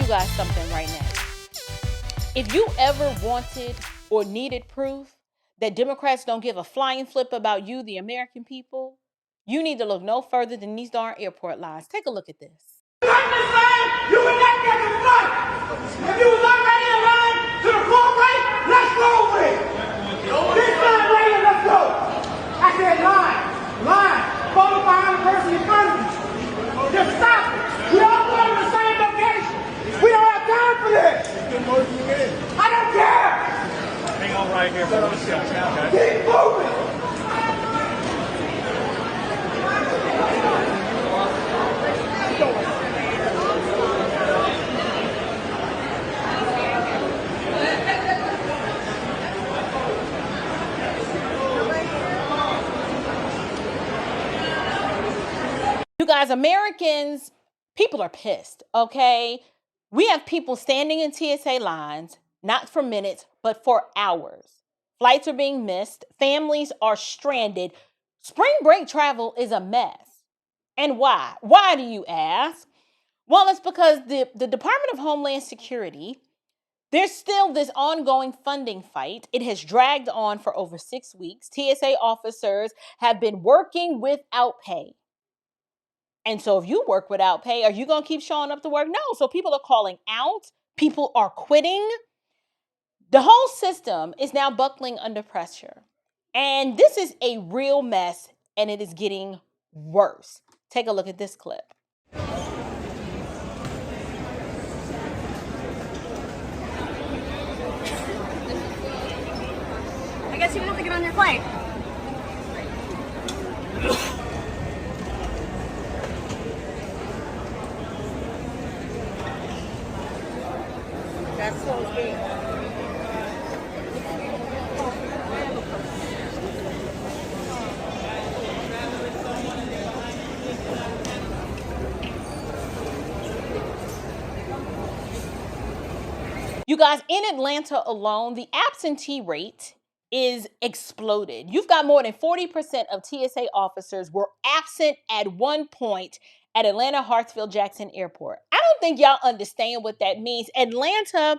you guys something right now. If you ever wanted or needed proof that Democrats don't give a flying flip about you, the American people, you need to look no further than these darn airport lines. Take a look at this. You would not get the front. If you was already in line to the floor right, let's go with it. This line right here, let's go. I said line. Follow behind the person in front of you. Just stop it. We all going to the same location. We don't have time for this. I don't care. Hang on right here for 1 second, okay? Keep moving. You guys, Americans, people are pissed, okay? We have people standing in TSA lines, not for minutes, but for hours. Flights are being missed. Families are stranded. Spring break travel is a mess. And why? Why do you ask? Well, it's because the Department of Homeland Security, there's still this ongoing funding fight. It has dragged on for over 6 weeks. TSA officers have been working without pay. And so if you work without pay, are you going to keep showing up to work? No. So people are calling out. People are quitting. The whole system is now buckling under pressure. And this is a real mess, and it is getting worse. Take a look at this clip. I guess you have to get on your flight. That's so good. You guys, in Atlanta alone, the absentee rate is exploded. You've got more than 40% of TSA officers were absent at one point at Atlanta Hartsfield Jackson Airport. I don't think y'all understand what that means. Atlanta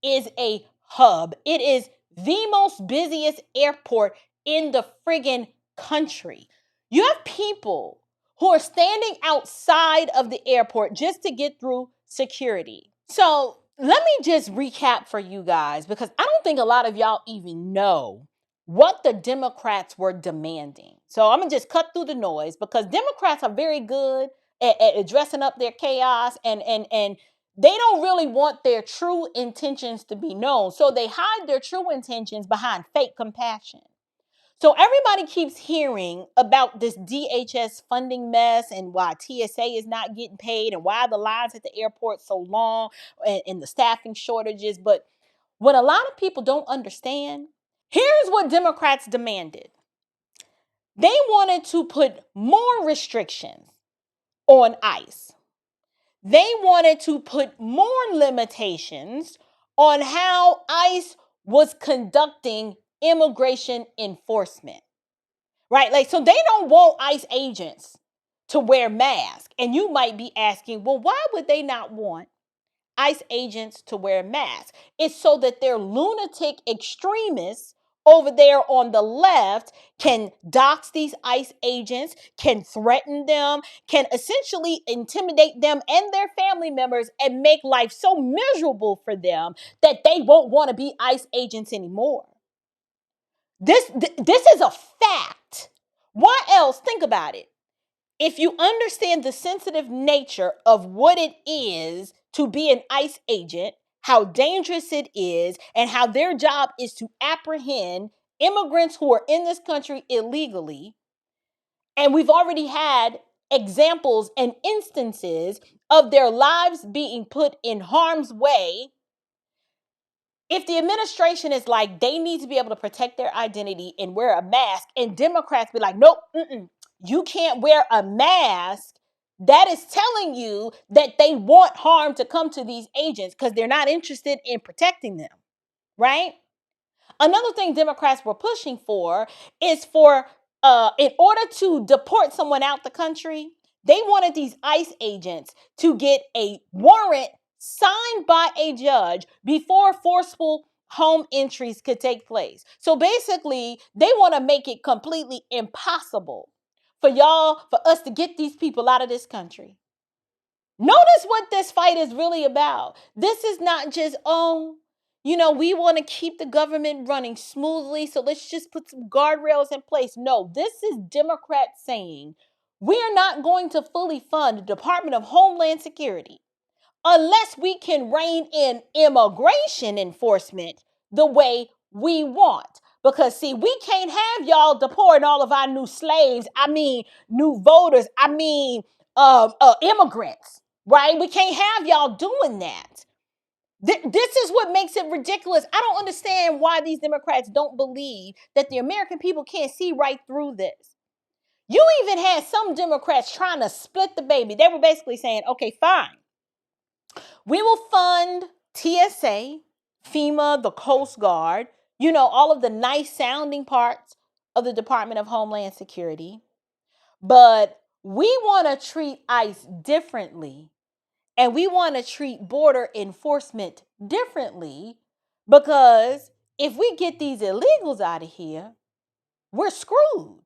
is a hub. It is the most busiest airport in the friggin' country. You have people who are standing outside of the airport just to get through security. So let me just recap for you guys, because I don't think a lot of y'all even know what the Democrats were demanding. So I'm going to just cut through the noise, because Democrats are very good at dressing up their chaos, and they don't really want their true intentions to be known. So they hide their true intentions behind fake compassion. So everybody keeps hearing about this DHS funding mess and why TSA is not getting paid and why the lines at the airport so long and the staffing shortages. But what a lot of people don't understand, here's what Democrats demanded. They wanted to put more restrictions on ICE. They wanted to put more limitations on how ICE was conducting immigration enforcement, right? Like, so they don't want ICE agents to wear masks. And you might be asking, well, why would they not want ICE agents to wear masks? It's so that their lunatic extremists over there on the left can dox these ICE agents, can threaten them, can essentially intimidate them and their family members and make life so miserable for them that they won't want to be ICE agents anymore. This is a fact. Why else? Think about it. If you understand the sensitive nature of what it is to be an ICE agent, how dangerous it is, and how their job is to apprehend immigrants who are in this country illegally, and we've already had examples and instances of their lives being put in harm's way. If the administration is like, they need to be able to protect their identity and wear a mask, and Democrats be like, nope, you can't wear a mask, that is telling you that they want harm to come to these agents because they're not interested in protecting them, right? Another thing Democrats were pushing for is for, in order to deport someone out the country, they wanted these ICE agents to get a warrant signed by a judge before forceful home entries could take place. So basically, they want to make it completely impossible for us to get these people out of this country. Notice what this fight is really about. This is not just, we want to keep the government running smoothly, so let's just put some guardrails in place. No, this is Democrats saying we're not going to fully fund the Department of Homeland Security unless we can rein in immigration enforcement the way we want. Because, see, we can't have y'all deporting all of our new slaves, new voters, immigrants, right? We can't have y'all doing that. This is what makes it ridiculous. I don't understand why these Democrats don't believe that the American people can't see right through this. You even had some Democrats trying to split the baby. They were basically saying, okay, fine. We will fund TSA, FEMA, the Coast Guard, all of the nice sounding parts of the Department of Homeland Security. But we want to treat ICE differently, and we want to treat border enforcement differently, because if we get these illegals out of here, we're screwed.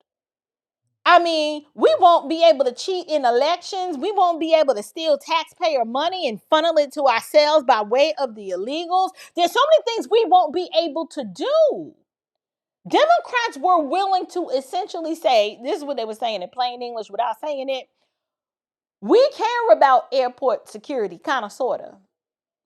We won't be able to cheat in elections. We won't be able to steal taxpayer money and funnel it to ourselves by way of the illegals. There's so many things we won't be able to do. Democrats were willing to essentially say, this is what they were saying in plain English without saying it, we care about airport security, kind of, sort of.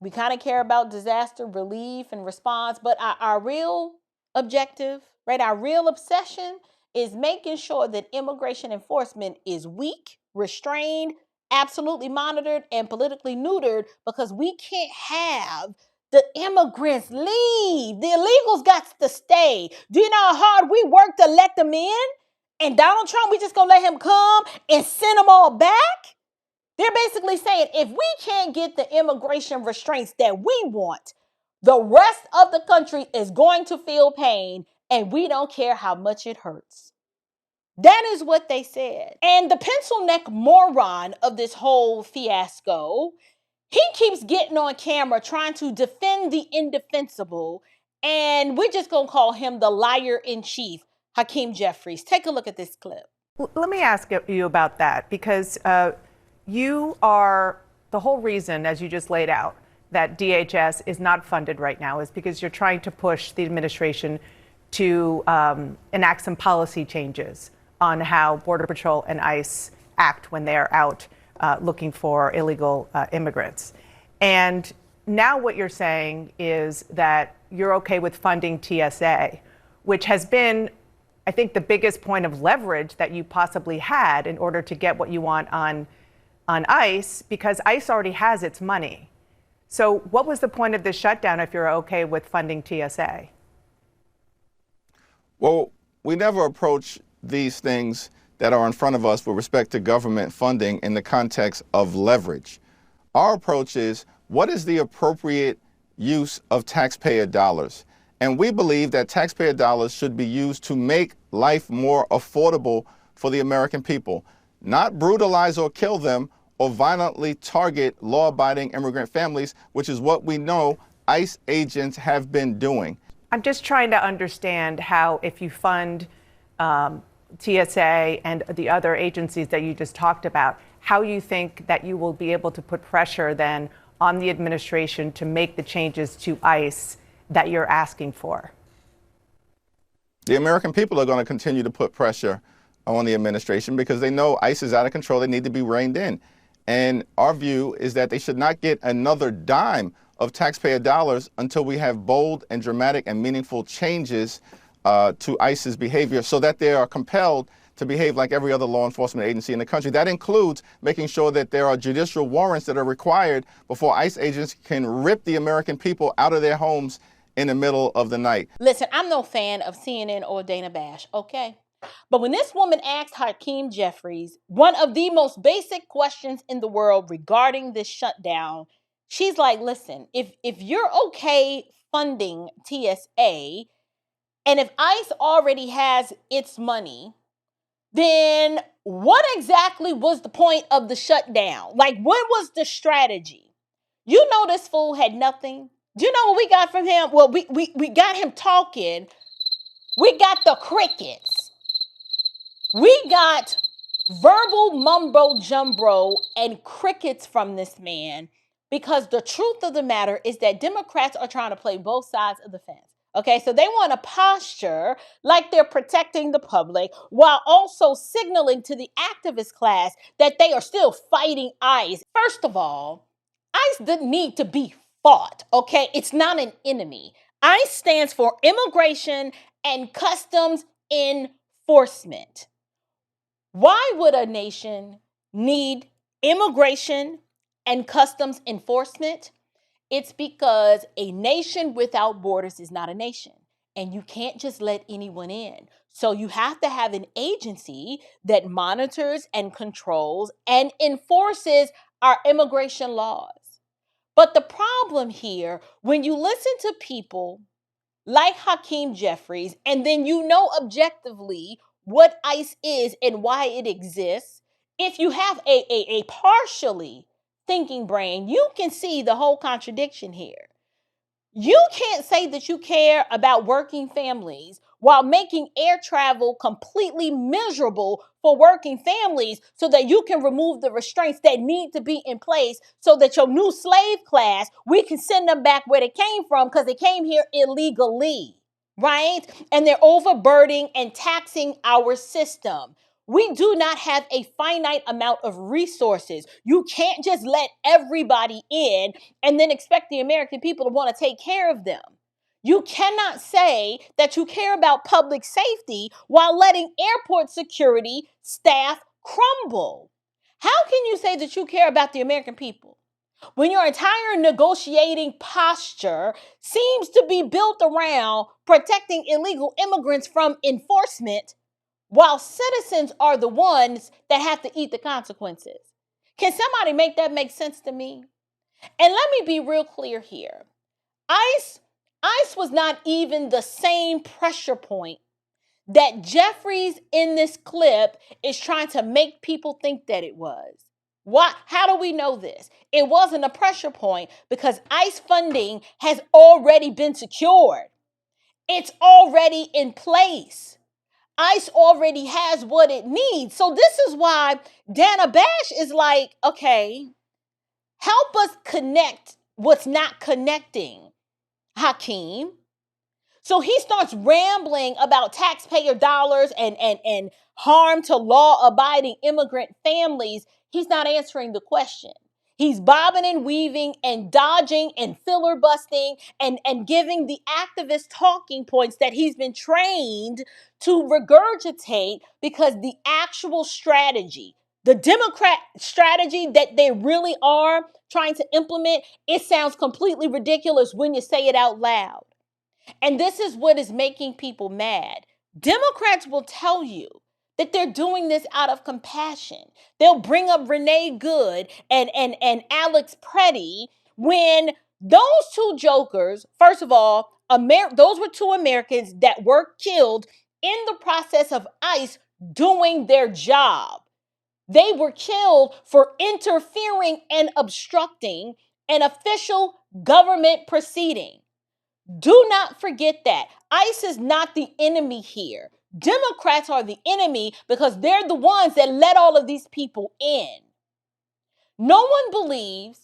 We kind of care about disaster relief and response, but our real objective, right, our real obsession is making sure that immigration enforcement is weak, restrained, absolutely monitored, and politically neutered, because we can't have the immigrants leave. The illegals got to stay. Do you know how hard we work to let them in? And Donald Trump, we just gonna let him come and send them all back? They're basically saying, if we can't get the immigration restraints that we want, the rest of the country is going to feel pain, and we don't care how much it hurts. That is what they said. And the pencil neck moron of this whole fiasco, he keeps getting on camera trying to defend the indefensible, and we're just going to call him the liar in chief, Hakeem Jeffries. Take a look at this clip. Let me ask you about that, because you are the whole reason, as you just laid out, that DHS is not funded right now is because you're trying to push the administration to enact some policy changes on how Border Patrol and ICE act when they're out looking for illegal immigrants. And now what you're saying is that you're okay with funding TSA, which has been, I think, the biggest point of leverage that you possibly had in order to get what you want on ICE, because ICE already has its money. So what was the point of this shutdown if you're okay with funding TSA? Well, we never approach these things that are in front of us with respect to government funding in the context of leverage. Our approach is, what is the appropriate use of taxpayer dollars? And we believe that taxpayer dollars should be used to make life more affordable for the American people, not brutalize or kill them or violently target law-abiding immigrant families, which is what we know ICE agents have been doing. I'm just trying to understand how, if you fund TSA and the other agencies that you just talked about, how you think that you will be able to put pressure then on the administration to make the changes to ICE that you're asking for. The American people are going to continue to put pressure on the administration because they know ICE is out of control. They need to be reined in. And our view is that they should not get another dime of taxpayer dollars until we have bold and dramatic and meaningful changes to ICE's behavior so that they are compelled to behave like every other law enforcement agency in the country. That includes making sure that there are judicial warrants that are required before ICE agents can rip the American people out of their homes in the middle of the night. Listen, I'm no fan of CNN or Dana Bash, okay? But when this woman asked Hakeem Jeffries one of the most basic questions in the world regarding this shutdown, she's like, listen, if you're okay funding TSA, and if ICE already has its money, then what exactly was the point of the shutdown? Like, what was the strategy? You know this fool had nothing. Do you know what we got from him? Well, we got him talking. We got the crickets. We got verbal mumbo jumbo and crickets from this man, because the truth of the matter is that Democrats are trying to play both sides of the fence. Okay, so they want to posture like they're protecting the public while also signaling to the activist class that they are still fighting ICE. First of all, ICE doesn't need to be fought, okay? It's not an enemy. ICE stands for Immigration and Customs Enforcement. Why would a nation need immigration and customs enforcement? It's because a nation without borders is not a nation, and you can't just let anyone in. So you have to have an agency that monitors and controls and enforces our immigration laws. But the problem here, when you listen to people like Hakeem Jeffries, and then you know objectively what ICE is and why it exists, if you have a partially thinking brain, you can see the whole contradiction here. You can't say that you care about working families while making air travel completely miserable for working families so that you can remove the restraints that need to be in place so that your new slave class, we can send them back where they came from because they came here illegally, right? And they're overburdening and taxing our system. We do not have a finite amount of resources. You can't just let everybody in and then expect the American people to want to take care of them. You cannot say that you care about public safety while letting airport security staff crumble. How can you say that you care about the American people when your entire negotiating posture seems to be built around protecting illegal immigrants from enforcement, while citizens are the ones that have to eat the consequences? Can somebody make that make sense to me? And let me be real clear here. ICE was not even the same pressure point that Jeffries in this clip is trying to make people think that it was. Why? How do we know this? It wasn't a pressure point because ICE funding has already been secured. It's already in place. ICE already has what it needs. So this is why Dana Bash is like, okay, help us connect what's not connecting, Hakeem. So he starts rambling about taxpayer dollars and harm to law-abiding immigrant families. He's not answering the question. He's bobbing and weaving and dodging and filibustering and giving the activist talking points that he's been trained to regurgitate, because the actual strategy, the Democrat strategy that they really are trying to implement, it sounds completely ridiculous when you say it out loud. And this is what is making people mad. Democrats will tell you that they're doing this out of compassion. They'll bring up Renee Good and Alex Preddy when those two jokers, first of all, those were two Americans that were killed in the process of ICE doing their job. They were killed for interfering and obstructing an official government proceeding. Do not forget that. ICE is not the enemy here. Democrats are the enemy because they're the ones that let all of these people in. No one believes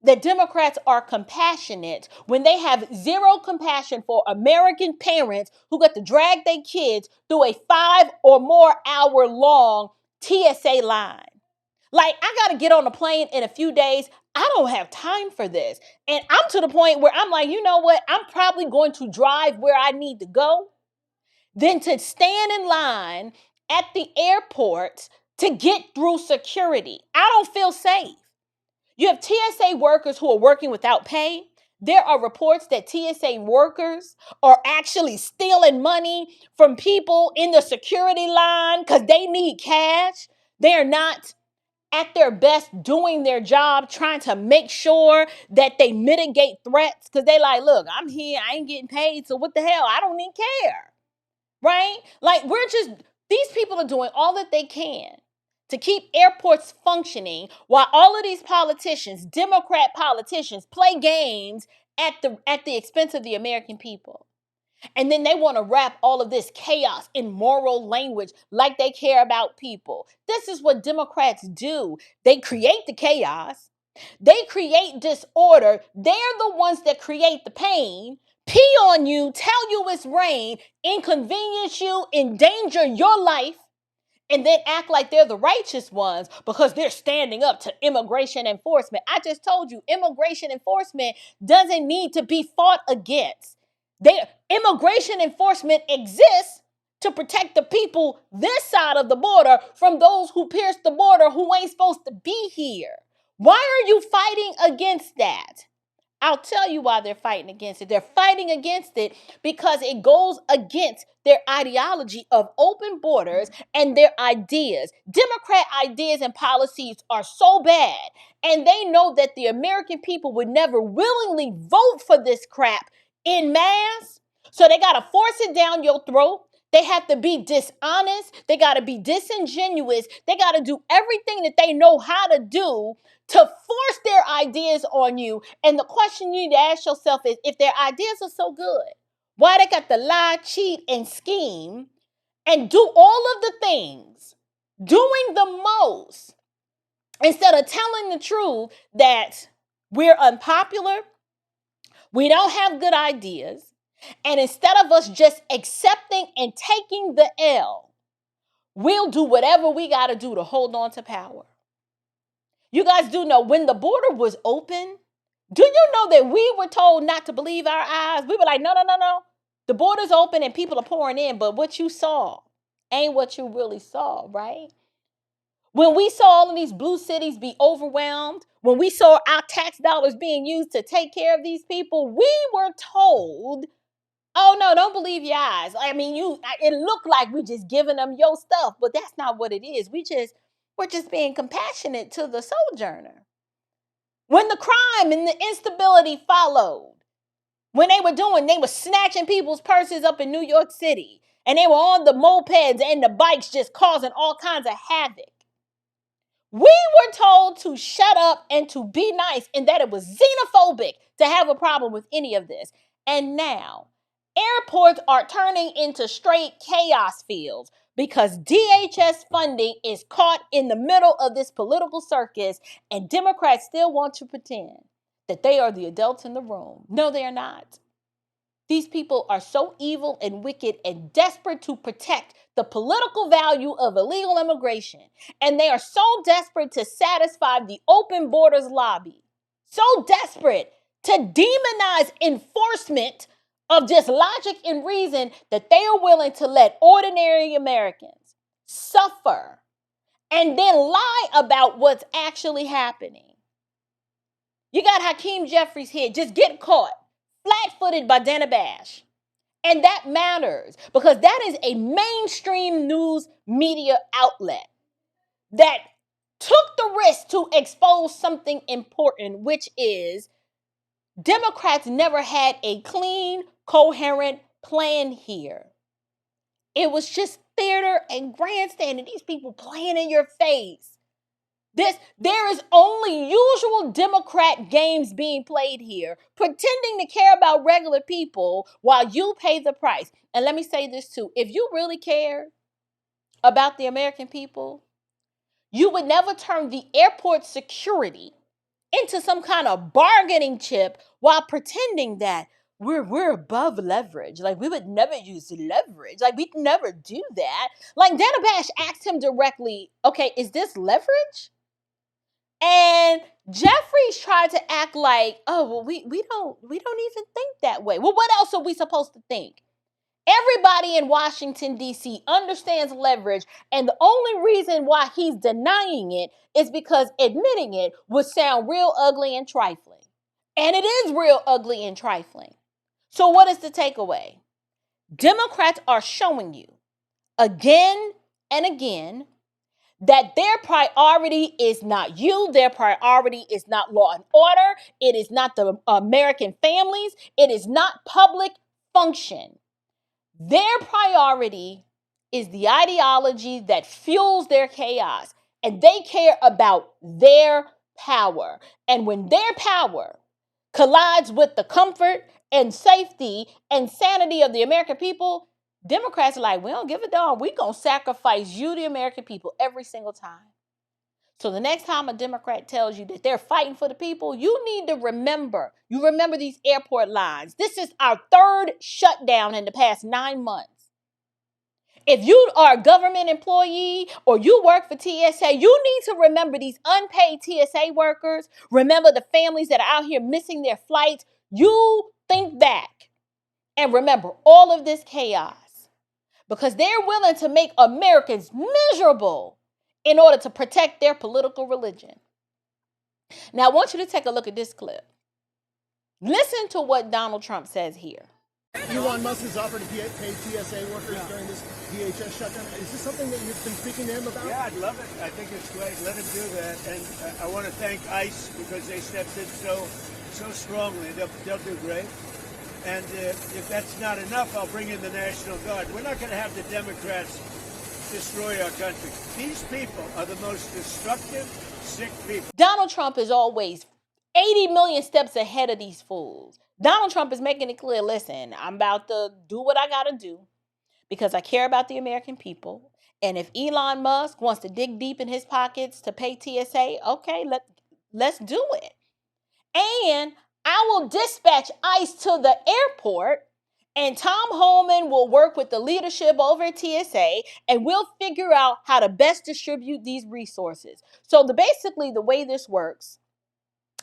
that Democrats are compassionate when they have zero compassion for American parents who got to drag their kids through a 5 or more hour long TSA line. Like, I got to get on a plane in a few days. I don't have time for this. And I'm to the point where I'm like, you know what? I'm probably going to drive where I need to go than to stand in line at the airport to get through security. I don't feel safe. You have TSA workers who are working without pay. There are reports that TSA workers are actually stealing money from people in the security line because they need cash. They're not at their best doing their job, trying to make sure that they mitigate threats, because they like, look, I'm here, I ain't getting paid, so what the hell? I don't even care, right? Like, these people are doing all that they can to keep airports functioning while all of these politicians, Democrat politicians, play games at the expense of the American people. And then they want to wrap all of this chaos in moral language like they care about people. This is what Democrats do. They create the chaos. They create disorder. They're the ones that create the pain, pee on you, tell you it's rain, inconvenience you, endanger your life, and then act like they're the righteous ones because they're standing up to immigration enforcement. I just told you, immigration enforcement doesn't need to be fought against. Immigration enforcement exists to protect the people this side of the border from those who pierce the border who ain't supposed to be here. Why are you fighting against that? I'll tell you why they're fighting against it. They're fighting against it because it goes against their ideology of open borders and their ideas. Democrat ideas and policies are so bad, and they know that the American people would never willingly vote for this crap in mass. So they got to force it down your throat. They have to be dishonest. They got to be disingenuous. They got to do everything that they know how to do to force their ideas on you. And the question you need to ask yourself is, if their ideas are so good, why they got to lie, cheat, and scheme and do all of the things, doing the most, instead of telling the truth that we're unpopular, we don't have good ideas, and instead of us just accepting and taking the L, we'll do whatever we got to do to hold on to power. You guys do know when the border was open, do you know that we were told not to believe our eyes? We were like, no. The border's open and people are pouring in, but what you saw ain't what you really saw, right? When we saw all of these blue cities be overwhelmed, when we saw our tax dollars being used to take care of these people, we were told, oh no, don't believe your eyes. I mean, it looked like we're just giving them your stuff, but that's not what it is. We're just being compassionate to the sojourner. When the crime and the instability followed, when they were snatching people's purses up in New York City, and they were on the mopeds and the bikes just causing all kinds of havoc, we were told to shut up and to be nice, and that it was xenophobic to have a problem with any of this. And now, airports are turning into straight chaos fields because DHS funding is caught in the middle of this political circus, and Democrats still want to pretend that they are the adults in the room. No, they are not. These people are so evil and wicked and desperate to protect the political value of illegal immigration. And they are so desperate to satisfy the open borders lobby, so desperate to demonize enforcement of just logic and reason, that they are willing to let ordinary Americans suffer and then lie about what's actually happening. You got Hakeem Jeffries here just getting caught flat-footed by Dana Bash. And that matters because that is a mainstream news media outlet that took the risk to expose something important, which is Democrats never had a clean, coherent plan here. It was just theater and grandstanding. These people playing in your face. There is only usual Democrat games being played here, pretending to care about regular people while you pay the price. And let me say this too. If you really care about the American people, you would never turn the airport security into some kind of bargaining chip while pretending that we're above leverage. Like, we would never use leverage. Like, we'd never do that. Like, Dana Bash asked him directly, okay, is this leverage? And Jeffries tried to act like, oh, well, we don't even think that way. Well, what else are we supposed to think? Everybody in Washington, D.C. understands leverage, and the only reason why he's denying it is because admitting it would sound real ugly and trifling. And it is real ugly and trifling. So what is the takeaway? Democrats are showing you again and again that their priority is not you. Their priority is not law and order. It is not the American families. It is not public function. Their priority is the ideology that fuels their chaos. and they care about their power. And when their power collides with the comfort and safety and sanity of the American people, Democrats are like, we don't give a darn. We're going to sacrifice you, the American people, every single time. So the next time a Democrat tells you that they're fighting for the people, you need to remember. You remember these airport lines. This is our third shutdown in the past 9 months. If you are a government employee or you work for TSA, you need to remember these unpaid TSA workers. Remember the families that are out here missing their flights. You think back and remember all of this chaos because they're willing to make Americans miserable in order to protect their political religion. Now, I want you to take a look at this clip. Listen to what Donald Trump says here. Elon Musk has offered to pay TSA workers during this DHS shutdown. Is this something that you've been speaking to him about? Yeah, I'd love it. I think it's great. Let him do that. And I want to thank ICE because they stepped in so strongly. They'll do great. And if that's not enough, I'll bring in the National Guard. We're not going to have the Democrats destroy our country. These people are the most destructive, sick people. Donald Trump is always 80 million steps ahead of these fools. Donald Trump is making it clear, listen, I'm about to do what I got to do because I care about the American people. And if Elon Musk wants to dig deep in his pockets to pay TSA, okay, let's do it. And I will dispatch ICE to the airport, and Tom Homan will work with the leadership over at TSA, and we'll figure out how to best distribute these resources. So basically the way this works,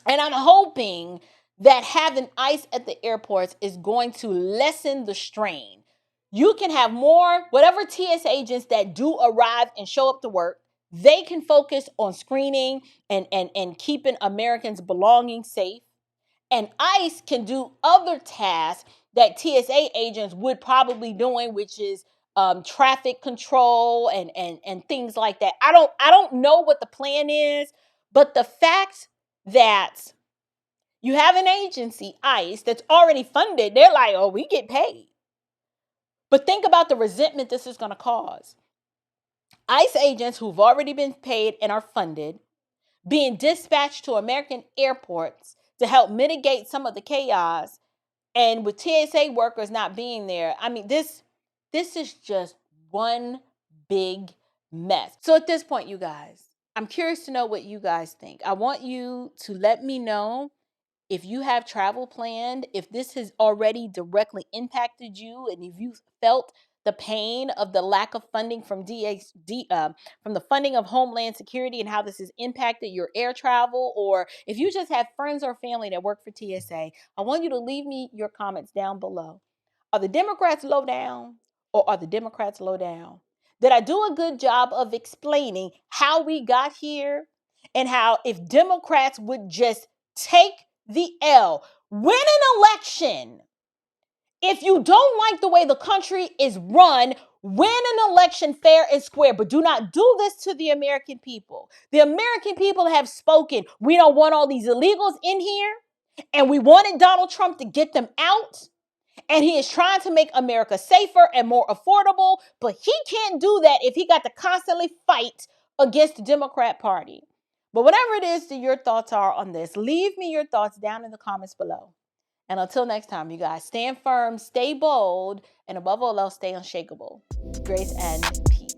and I'm hoping that having ICE at the airports is going to lessen the strain. You can have more, whatever TSA agents that do arrive and show up to work, they can focus on screening and keeping Americans' belongings safe. And ICE can do other tasks that TSA agents would probably doing, which is traffic control and things like that. I don't know what the plan is, but the fact that you have an agency, ICE, that's already funded, they're like, oh, we get paid. But think about the resentment this is going to cause. ICE agents who've already been paid and are funded being dispatched to American airports to help mitigate some of the chaos, and with TSA workers not being there, I mean, this is just one big mess. So at this point, you guys, I'm curious to know what you guys think. I want you to let me know if you have travel planned, if this has already directly impacted you, and if you felt the pain of the lack of funding from from the funding of Homeland Security and how this has impacted your air travel, or if you just have friends or family that work for TSA, I want you to leave me your comments down below. Are the Democrats low down, or are the Democrats low down? Did I do a good job of explaining how we got here and how if Democrats would just take the L, win an election? If you don't like the way the country is run, win an election fair and square, but do not do this to the American people. The American people have spoken. We don't want all these illegals in here, and we wanted Donald Trump to get them out, and he is trying to make America safer and more affordable, but he can't do that if he got to constantly fight against the Democrat Party. But whatever it is that your thoughts are on this, leave me your thoughts down in the comments below. And until next time, you guys, stand firm, stay bold, and above all else, stay unshakable. Grace and peace.